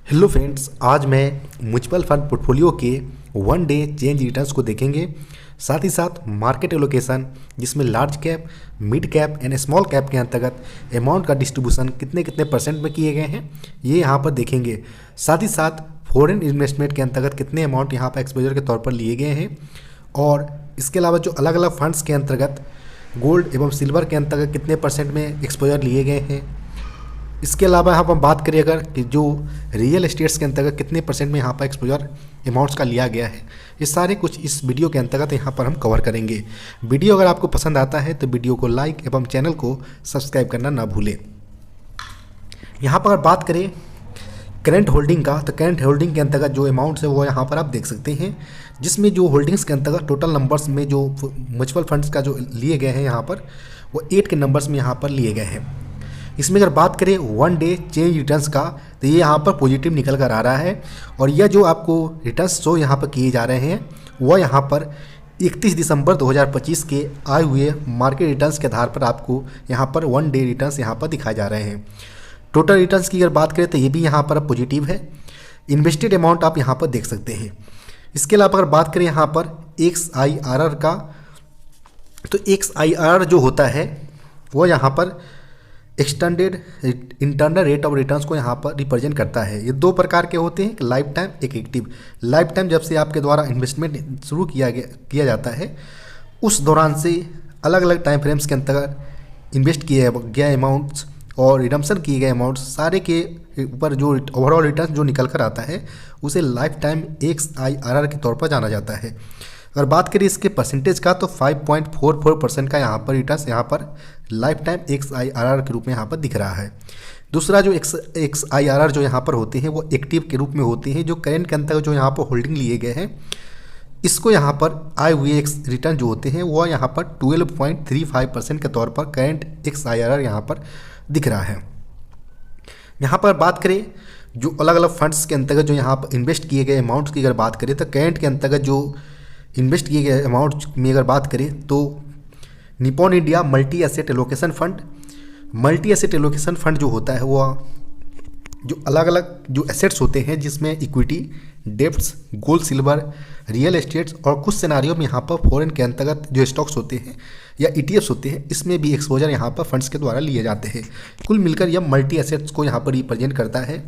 Hello friends, आज मैं mutual fund portfolio के वन डे चेंज रिटर्न्स को देखेंगे। साथ ही साथ मार्केट एलोकेशन, जिसमें large cap, mid cap and small cap के अंतर्गत अमाउंट का डिस्ट्रीब्यूशन कितने कितने परसेंट में किए गए हैं, ये यहाँ पर देखेंगे। साथ ही साथ फॉरेन इन्वेस्टमेंट के अंतर्गत कितने अमाउंट यहाँ पर एक्सपोजर के तौर पर लिए गए हैं, और इसके अलावा जो अलग अलग फंड्स के अंतर्गत गोल्ड एवं सिल्वर के अंतर्गत कितने परसेंट में एक्सपोजर लिए गए हैं। इसके अलावा यहाँ पर बात करें अगर कि जो रियल एस्टेट्स के अंतर्गत कितने परसेंट में यहाँ पर एक्सपोजर अमाउंट्स का लिया गया है, ये सारे कुछ इस वीडियो के अंतर्गत यहाँ पर हम कवर करेंगे। वीडियो अगर आपको पसंद आता है तो वीडियो को लाइक एवं चैनल को सब्सक्राइब करना ना भूलें। यहाँ पर अगर बात करें करंट होल्डिंग का, तो करंट होल्डिंग के अंतर्गत जो अमाउंट्स है वो यहाँ पर आप देख सकते हैं, जिसमें जो होल्डिंग्स के अंतर्गत टोटल नंबर्स में जो म्यूचुअल फंड्स का जो लिए गए हैं यहाँ पर वो 8 के नंबर्स में यहाँ पर लिए गए हैं। इसमें अगर बात करें वन डे चेंज रिटर्न्स का, तो ये यहाँ पर पॉजिटिव निकल कर आ रहा है, और यह जो आपको रिटर्न्स शो यहाँ पर किए जा रहे हैं वह यहाँ पर 31 दिसंबर 2025 के आए हुए मार्केट रिटर्न्स के आधार पर आपको यहाँ पर वन डे रिटर्न्स यहाँ पर दिखाए जा रहे हैं। टोटल रिटर्न्स की अगर बात करें तो ये भी यहाँ पर पॉजिटिव है। इन्वेस्टेड अमाउंट आप यहाँ पर देख सकते हैं। इसके अलावा अगर बात करें यहाँ पर XIRR का, तो XIRR जो होता है वो यहाँ पर extended internal rate of returns को यहाँ पर रिप्रेजेंट करता है। ये दो प्रकार के होते हैं, एक लाइफ टाइम, एक एक्टिव। लाइफ टाइम जब से आपके द्वारा इन्वेस्टमेंट शुरू किया जाता है, उस दौरान से अलग अलग टाइम फ्रेम्स के अंतर्गत इन्वेस्ट किए गए अमाउंट्स और रिडम्पशन किए गए अमाउंट्स सारे के ऊपर जो ओवरऑल रिटर्न जो निकल कर आता है उसे लाइफ टाइम XIRR के तौर पर जाना जाता है। अगर बात करें इसके परसेंटेज का, तो 5.44% का यहाँ पर रिटर्न्स यहाँ पर लाइफ टाइम XIRR के रूप में यहाँ पर दिख रहा है। दूसरा जो XIRR जो यहाँ पर होते हैं वो एक्टिव के रूप में होते हैं, जो करेंट के अंतर्गत जो यहाँ पर होल्डिंग लिए गए हैं, इसको यहाँ पर आए हुए रिटर्न जो होते हैं वो यहाँ पर 12.35% के तौर पर करेंट XIRR यहाँ पर दिख रहा है। यहाँ पर बात करें जो अलग अलग फंड्स के अंतर्गत जो यहाँ पर इन्वेस्ट किए गए अमाउंट्स की अगर बात करें, तो करेंट के अंतर्गत जो इन्वेस्ट किए गए अमाउंट में अगर बात करें तो Nippon India multi asset allocation fund जो होता है वो जो अलग अलग जो एसेट्स होते हैं, जिसमें equity, debts, gold, silver, real estates और कुछ सिनारियों में यहाँ पर फॉरेन के अंतर्गत जो स्टॉक्स होते हैं या ETFs होते हैं, इसमें भी एक्सपोजर यहाँ पर फंड्स के द्वारा लिए जाते हैं। कुल मिलकर यह मल्टी एसेट्स को यहाँ पर रिप्रेजेंट करता है।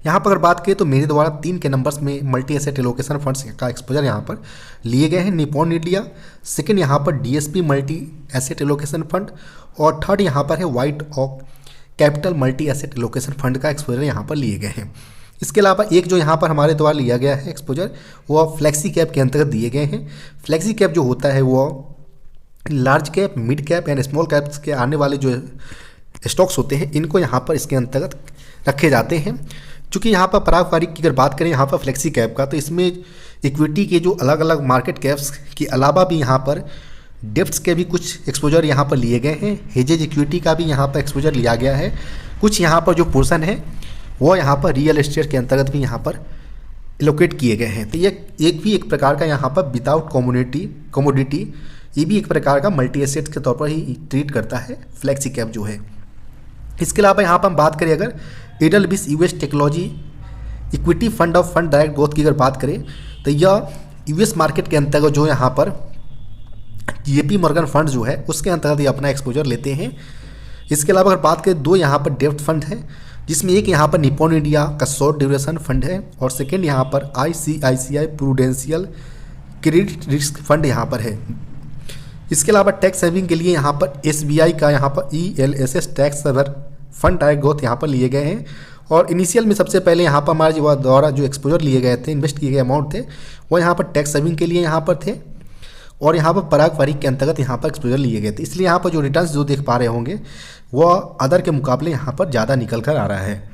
यहाँ पर अगर बात करें तो मेरे द्वारा 3 के नंबर्स में मल्टी एसेट एलोकेशन फंड्स का एक्सपोजर यहाँ पर लिए गए हैं। निपॉन इंडिया, सेकंड यहाँ पर DSP multi asset allocation fund, और थर्ड यहाँ पर है व्हाइट ऑक capital multi asset allocation fund का एक्सपोजर यहाँ पर लिए गए हैं। इसके अलावा एक जो यहाँ पर हमारे द्वारा लिया गया है एक्सपोजर वो फ्लेक्सी कैप के अंतर्गत दिए गए हैं। फ्लेक्सी कैप जो होता है वो large cap, mid cap and small caps के आने वाले जो स्टॉक्स होते हैं इनको यहाँ पर इसके अंतर्गत रखे जाते हैं। चूँकि यहाँ पर पारंपरिक की अगर बात करें यहाँ पर फ्लेक्सी कैप का, तो इसमें इक्विटी के जो अलग अलग मार्केट कैप्स के अलावा भी यहाँ पर डेप्ट्स के भी कुछ एक्सपोजर यहाँ पर लिए गए हैं। हेजेज इक्विटी का भी यहाँ पर एक्सपोजर लिया गया है। कुछ यहाँ पर जो पोर्शन है वो यहाँ पर रियल एस्टेट के अंतर्गत भी यहाँ पर एलोकेट किए गए हैं। तो ये एक प्रकार का यहाँ पर विदाउट कमोडिटी ये भी एक प्रकार का मल्टी एसेट के तौर पर ही ट्रीट करता है फ्लेक्सी कैप जो है। इसके अलावा यहाँ पर हम बात करें अगर एडलबिस US technology equity fund of fund direct growth की अगर बात करें, तो यह US मार्केट के अंतर्गत जो यहाँ पर JP मॉर्गन फंड जो है उसके अंतर्गत ये अपना एक्सपोजर लेते हैं। इसके अलावा अगर बात करें 2 यहाँ पर डेप्ट फंड है, जिसमें एक यहाँ पर निपॉन इंडिया का शॉर्ट ड्यूरेशन फंड है और सेकेंड यहाँ पर ICICI prudential credit risk fund यहाँ पर है। इसके अलावा टैक्स सेविंग के लिए यहाँ पर SBI का यहाँ पर ELSS tax saver fund direct growth यहाँ पर लिए गए हैं। और इनिशियल में सबसे पहले यहाँ पर हमारे जो द्वारा जो एक्सपोजर लिए गए थे, इन्वेस्ट किए गए अमाउंट थे, वो यहाँ पर टैक्स सेविंग के लिए यहाँ पर थे, और यहाँ पर पारंपरिक के अंतर्गत यहाँ पर एक्सपोजर लिए गए थे। इसलिए यहाँ पर जो रिटर्न्स जो देख पा रहे होंगे वह अदर के मुकाबले यहाँ पर ज़्यादा निकल कर आ रहा है।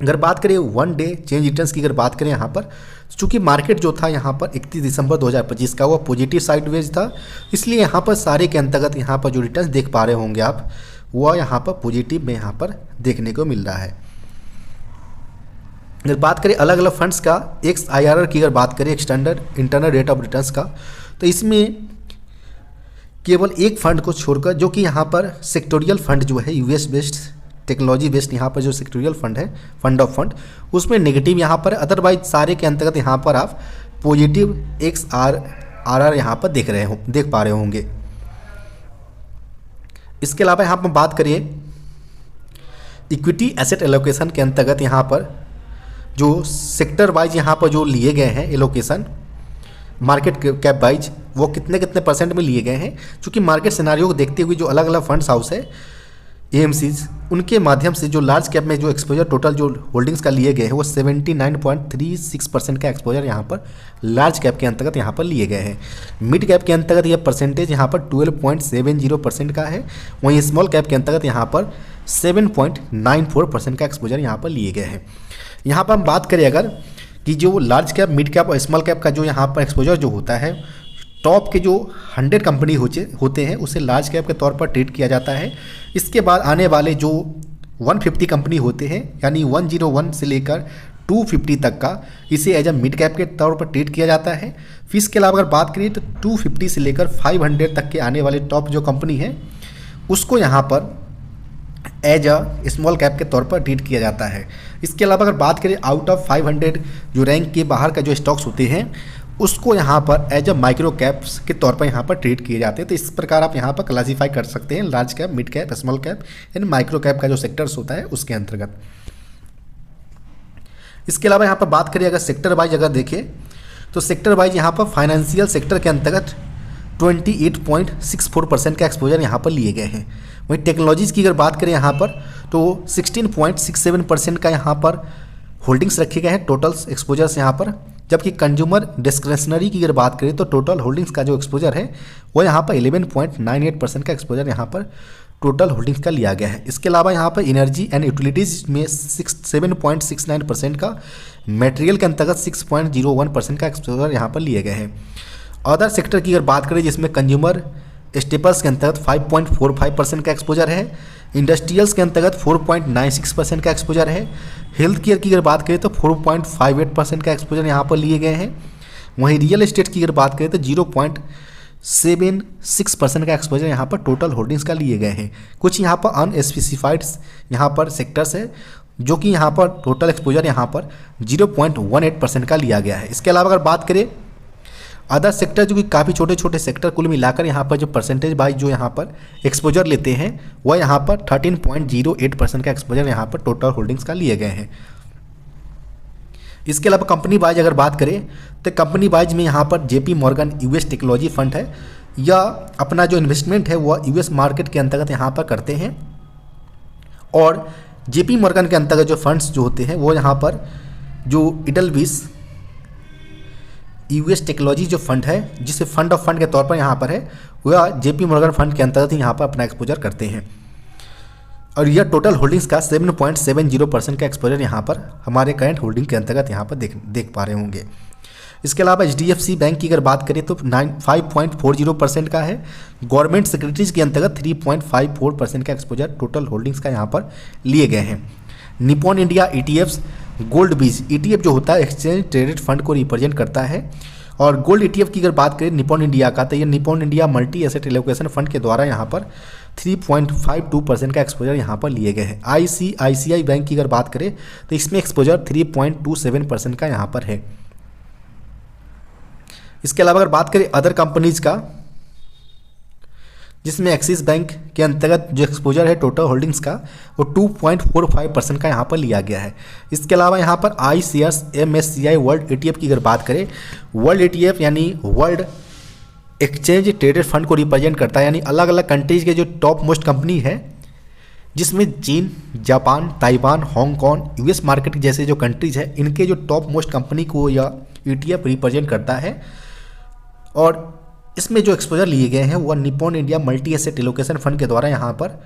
अगर बात करें वन डे चेंज रिटर्न्स की अगर बात करें यहाँ पर, चूँकि मार्केट जो था यहाँ पर 31 दिसंबर 2025 का वो पॉजिटिव साइडवेज था, इसलिए यहाँ पर सारे के अंतर्गत यहाँ पर जो रिटर्न्स देख पा रहे होंगे आप वह यहाँ पर पॉजिटिव में यहाँ पर देखने को मिल रहा है। अगर बात करें अलग अलग फंड्स का XIRR की अगर बात करें extended internal rate of returns का, तो इसमें केवल एक फंड को छोड़कर, जो कि यहाँ पर सेक्टोरियल फंड जो है US बेस्ड टेक्नोलॉजी बेस्ड यहाँ पर जो सेक्टोरियल फंड है, फंड ऑफ फंड, उसमें नेगेटिव यहाँ पर, अदरवाइज सारे के अंतर्गत यहाँ पर आप पॉजिटिव XRR यहाँ पर देख पा रहे होंगे। इसके अलावा यहाँ पर बात करिए इक्विटी एसेट एलोकेशन के अंतर्गत यहाँ पर जो सेक्टर वाइज यहाँ पर जो लिए गए हैं एलोकेशन मार्केट कैप वाइज, वो कितने परसेंट में लिए गए हैं। क्योंकि मार्केट सिनारियो को देखते हुए जो अलग अलग फंड्स हाउस है AMCs, उनके माध्यम से जो लार्ज कैप में जो एक्सपोजर टोटल जो होल्डिंग्स का लिए गए हैं वो 79.36% का एक्सपोजर यहाँ पर लार्ज कैप के अंतर्गत यहाँ पर लिए गए हैं। मिड कैप के अंतर्गत यह परसेंटेज यहाँ पर 12.70% का है। वहीं स्मॉल कैप के अंतर्गत यहाँ पर 7.94% का एक्सपोजर यहाँ पर लिए गए हैं। यहाँ पर हम बात करें अगर कि जो लार्ज कैप, मिड कैप और स्मॉल कैप का जो यहाँ पर एक्सपोजर जो होता है, टॉप के जो 100 कंपनी होते हैं उसे लार्ज कैप के तौर पर ट्रीट किया जाता है। इसके बाद आने वाले जो 150 कंपनी होते हैं यानी 101 से लेकर 250 तक का, इसे एज अ मिड कैप के तौर पर ट्रीट किया जाता है। फिर इसके अलावा अगर बात करें तो 250 से लेकर 500 तक के आने वाले टॉप जो कंपनी है उसको यहाँ पर एज अ स्मॉल कैप के तौर पर ट्रीट किया जाता है। इसके अलावा अगर बात करें आउट ऑफ 500 जो रैंक के बाहर का जो स्टॉक्स होते हैं उसको यहाँ पर एज अ माइक्रो कैप्स के तौर पर यहाँ पर ट्रीट किए जाते हैं। तो इस प्रकार आप यहाँ पर क्लासीफाई कर सकते हैं large cap, mid cap, small cap and micro cap का जो सेक्टर्स होता है उसके अंतर्गत। इसके अलावा यहाँ पर बात करें अगर सेक्टर वाइज अगर देखें तो सेक्टर वाइज यहाँ पर फाइनेंशियल सेक्टर के अंतर्गत 28.64% का एक्सपोजर यहाँ पर लिए गए हैं। वहीं टेक्नोलॉजीज़ की अगर बात करें यहाँ पर तो 16.67% का यहाँ पर होल्डिंग्स रखे गए हैं टोटल्स एक्सपोजर्स यहाँ पर। जबकि कंज्यूमर डिस्क्रिशनरी की अगर बात करें तो टोटल होल्डिंग्स का जो एक्सपोजर है वो यहाँ पर 11.98% का एक्सपोजर यहाँ पर टोटल होल्डिंग्स का लिया गया है। इसके अलावा यहाँ पर एनर्जी एंड यूटिलिटीज़ में 7.69% का, मटेरियल के अंतर्गत 6.01% का एक्सपोजर यहाँ पर लिए गए हैं। अदर सेक्टर की अगर बात करें जिसमें कंज्यूमर स्टेपल्स के अंतर्गत 5.45% का एक्सपोजर है, इंडस्ट्रियल्स के अंतर्गत 4.96% का एक्सपोजर है, हेल्थ केयर की अगर बात करें तो 4.58% का एक्सपोजर यहाँ पर लिए गए हैं। वहीं रियल एस्टेट की अगर बात करें तो 0.76% का एक्सपोजर यहाँ पर टोटल होल्डिंग्स का लिए गए हैं। कुछ यहाँ पर अनस्पेसिफाइड यहाँ पर सेक्टर्स है जो कि यहाँ पर टोटल एक्सपोजर यहाँ पर 0.18% का लिया गया है। इसके अलावा अगर बात करें अदर सेक्टर जो कि काफ़ी छोटे छोटे सेक्टर कुल मिलाकर यहाँ पर जो परसेंटेज वाइज जो यहाँ पर एक्सपोजर लेते हैं वह यहाँ पर 13.08% का एक्सपोजर यहाँ पर टोटल होल्डिंग्स का लिए गए हैं। इसके अलावा कंपनी वाइज अगर बात करें तो कंपनी वाइज में यहाँ पर JP Morgan US technology fund है, या अपना जो इन्वेस्टमेंट है वह US मार्केट के अंतर्गत यहाँ पर करते हैं। और JP मॉर्गन के अंतर्गत जो फंड्स जो होते हैं वो यहाँ पर जो इडलविस US टेक्नोलॉजी जो फंड है जिसे फंड ऑफ फंड के तौर पर यहाँ पर है वह JP मॉर्गन फंड के अंतर्गत ही यहाँ पर अपना एक्सपोजर करते हैं। और यह टोटल होल्डिंग्स का 7.70% का एक्सपोजर यहाँ पर हमारे करंट होल्डिंग के अंतर्गत यहाँ पर देख पा रहे होंगे। इसके अलावा HDFC बैंक की अगर बात करें तो 5.40% का है। गवर्नमेंट सिक्योरिटीज़ के अंतर्गत 3.54% का एक्सपोजर टोटल होल्डिंग्स का यहाँ पर लिए गए हैं। निपॉन इंडिया ETFs गोल्ड बीज ETF जो होता है एक्सचेंज ट्रेडेड फंड को रिप्रेजेंट करता है। और गोल्ड ETF की अगर बात करें निपॉन इंडिया का तो ये Nippon India multi asset allocation fund के द्वारा यहाँ पर 3.52% का एक्सपोजर यहाँ पर लिए गए हैं। ICICI बैंक की अगर बात करें तो इसमें एक्सपोजर 3.27% का यहाँ पर है। इसके अलावा अगर बात करें अदर कंपनीज का जिसमें एक्सिस बैंक के अंतर्गत जो एक्सपोजर है टोटल होल्डिंग्स का वो 2.45% का यहाँ पर लिया गया है। इसके अलावा यहाँ पर iShares MSCI वर्ल्ड ETF की अगर बात करें, वर्ल्ड ETF यानी वर्ल्ड एक्सचेंज ट्रेडेड फंड को रिप्रेजेंट करता है, यानी अलग अलग कंट्रीज के जो टॉप मोस्ट कंपनी है जिसमें चीन, Japan, Taiwan, Hong Kong, US market जैसे जो कंट्रीज है इनके जो टॉप मोस्ट कंपनी को यह ETF रिप्रेजेंट करता है। और इसमें जो एक्सपोजर लिए गए हैं वह Nippon India multi asset allocation fund के द्वारा यहाँ पर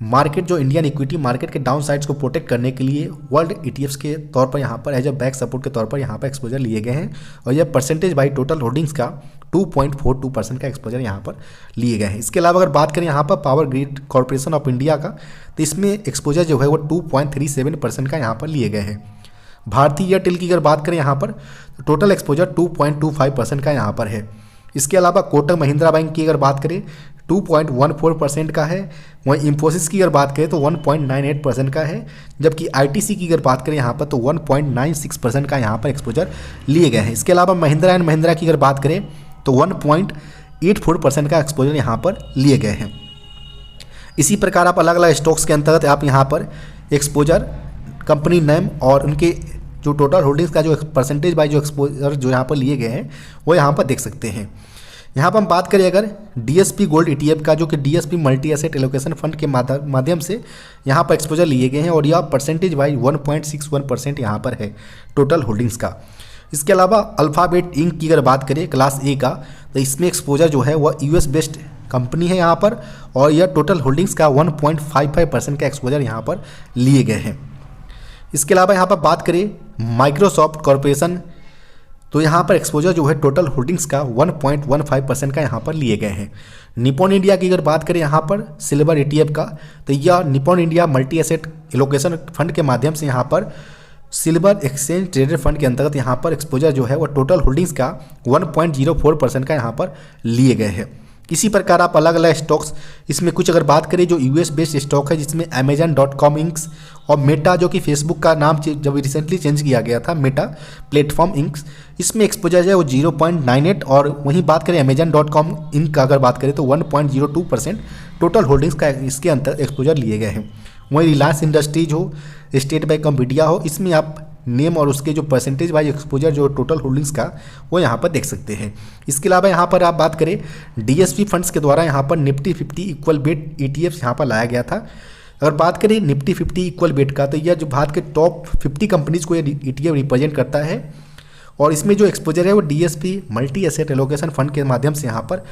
मार्केट जो इंडियन इक्विटी मार्केट के डाउन साइड्स को प्रोटेक्ट करने के लिए वर्ल्ड ETFs के तौर पर यहाँ पर एज अ बैक सपोर्ट के तौर पर यहाँ पर एक्सपोजर लिए गए हैं। और यह परसेंटेज बाई टोटल होल्डिंग्स का 2.42% का एक्सपोजर यहाँ पर लिए गए हैं। इसके अलावा अगर बात करें यहाँ पर power grid corporation of India का तो इसमें एक्सपोजर जो है वो 2.37% का यहाँ पर लिए गए हैं। भारतीय एयरटेल की अगर बात करें यहाँ पर तो टोटल एक्सपोजर 2.25% का यहाँ पर है। इसके अलावा कोटक महिंद्रा बैंक की अगर बात करें 2.14% का है। वहीं इंफोसिस की अगर बात करें तो 1.98% का है, जबकि आईटीसी की अगर बात करें यहाँ पर तो 1.96% का यहाँ पर एक्सपोजर लिए गए हैं। इसके अलावा महिंद्रा एंड महिंद्रा की अगर बात करें तो 1.84% का एक्सपोजर यहाँ पर लिए गए हैं। इसी प्रकार आप अलग अलग स्टॉक्स के अंतर्गत आप यहाँ पर एक्सपोजर, कंपनी नेम और उनके जो टोटल होल्डिंग्स का जो परसेंटेज बाय जो एक्सपोजर जो यहाँ पर लिए गए हैं वो यहाँ पर देख सकते हैं। यहाँ पर हम बात करें अगर डीएसपी गोल्ड ईटीएफ का, जो कि DSP multi asset allocation fund के माध्यम से यहाँ पर एक्सपोजर लिए गए हैं और यह परसेंटेज बाय 1.61% यहाँ पर है टोटल होल्डिंग्स का। इसके अलावा अल्फ़ाबेट इंक की अगर बात करें क्लास ए का, तो इसमें एक्सपोजर जो है वह यूएस बेस्ड कंपनी है यहाँ पर, और यह टोटल होल्डिंग्स का 1.55% का एक्सपोजर यहाँ पर लिए गए हैं। इसके अलावा यहाँ पर बात करें माइक्रोसॉफ्ट कॉरपोरेशन, तो यहाँ पर एक्सपोजर जो है टोटल होल्डिंग्स का 1.15% का यहाँ पर लिए गए हैं। निपॉन इंडिया की अगर बात करें यहाँ पर सिल्वर ईटीएफ का, तो यह Nippon India multi asset allocation fund के माध्यम से यहाँ पर सिल्वर एक्सचेंज ट्रेडेड फंड के अंतर्गत यहाँ पर एक्सपोजर जो है वह टोटल होल्डिंग्स का 1.04% का यहाँ पर लिए गए हैं। इसी प्रकार आप अलग अलग स्टॉक्स, इसमें कुछ अगर बात करें जो यूएस बेस्ड स्टॉक है, जिसमें Amazon.com इंक्स और मेटा, जो कि फेसबुक का नाम जब रिसेंटली चेंज किया गया था मेटा प्लेटफॉर्म इंक्स, इसमें एक्सपोजर जो है वो 0.98, और वहीं बात करें Amazon.com इंक का अगर बात करें तो 1.02% टोटल होल्डिंग्स का इसके अंतर एक्सपोजर लिए गए हैं। वहीं रिलायंस इंडस्ट्रीज हो, स्टेट बैंक ऑफ इंडिया हो, इसमें आप नेम और उसके जो परसेंटेज वाइज एक्सपोजर जो टोटल होल्डिंग्स का वो यहाँ पर देख सकते हैं। इसके अलावा यहाँ पर आप बात करें डीएसपी फंड्स के द्वारा यहाँ पर निफ्टी 50 इक्वल बेट ईटीएफ यहाँ पर लाया गया था। अगर बात करें निफ्टी 50 इक्वल बेट का, तो यह जो भारत के टॉप 50 कंपनीज़ को ये ईटीएफ रिप्रेजेंट करता है, और इसमें जो एक्सपोजर है वो DSP multi asset allocation fund के माध्यम से यहाँ पर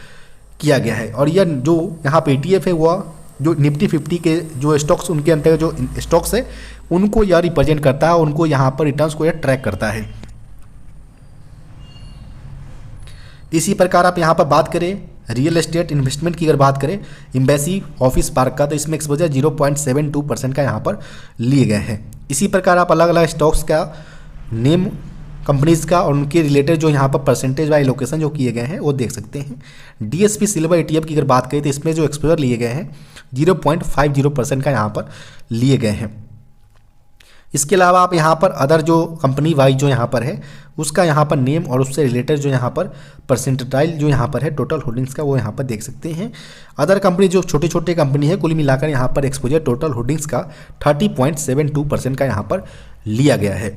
किया गया है। और यह जो यहाँ पर ईटीएफ है वह जो निफ्टी 50 के जो स्टॉक्स, उनके अंतर्गत जो स्टॉक्स है उनको यह रिप्रेजेंट करता है, उनको यहाँ पर रिटर्न्स को यह ट्रैक करता है। इसी प्रकार आप यहाँ पर बात करें रियल एस्टेट इन्वेस्टमेंट की अगर बात करें एम्बेसी ऑफिस पार्क का, तो इसमें एक्सपोजर 0.72% का यहाँ पर लिए गए हैं। इसी प्रकार आप अलग अलग स्टॉक्स का नेम, कंपनीज़ का और उनके रिलेटेड जो यहाँ पर परसेंटेज वाइज लोकेशन जो किए गए हैं वो देख सकते हैं। डीएसपी सिल्वर ईटीएफ की अगर बात करें तो इसमें जो एक्सपोजर लिए गए हैं 0.50% का यहाँ पर लिए गए हैं। इसके अलावा आप यहाँ पर अदर जो कंपनी वाइज जो यहाँ पर है उसका यहाँ पर नेम और उससे रिलेटेड जो यहाँ पर परसेंटाइल जो यहाँ पर है टोटल होल्डिंग्स का वो यहाँ पर देख सकते हैं। अदर कंपनी जो छोटे छोटे कंपनी है कुल मिलाकर यहाँ पर एक्सपोजर टोटल होल्डिंग्स का 30.72% का यहाँ पर लिया गया है।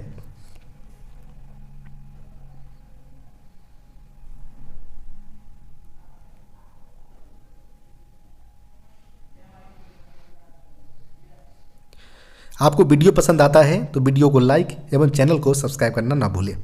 आपको वीडियो पसंद आता है तो वीडियो को लाइक एवं चैनल को सब्सक्राइब करना ना भूलें।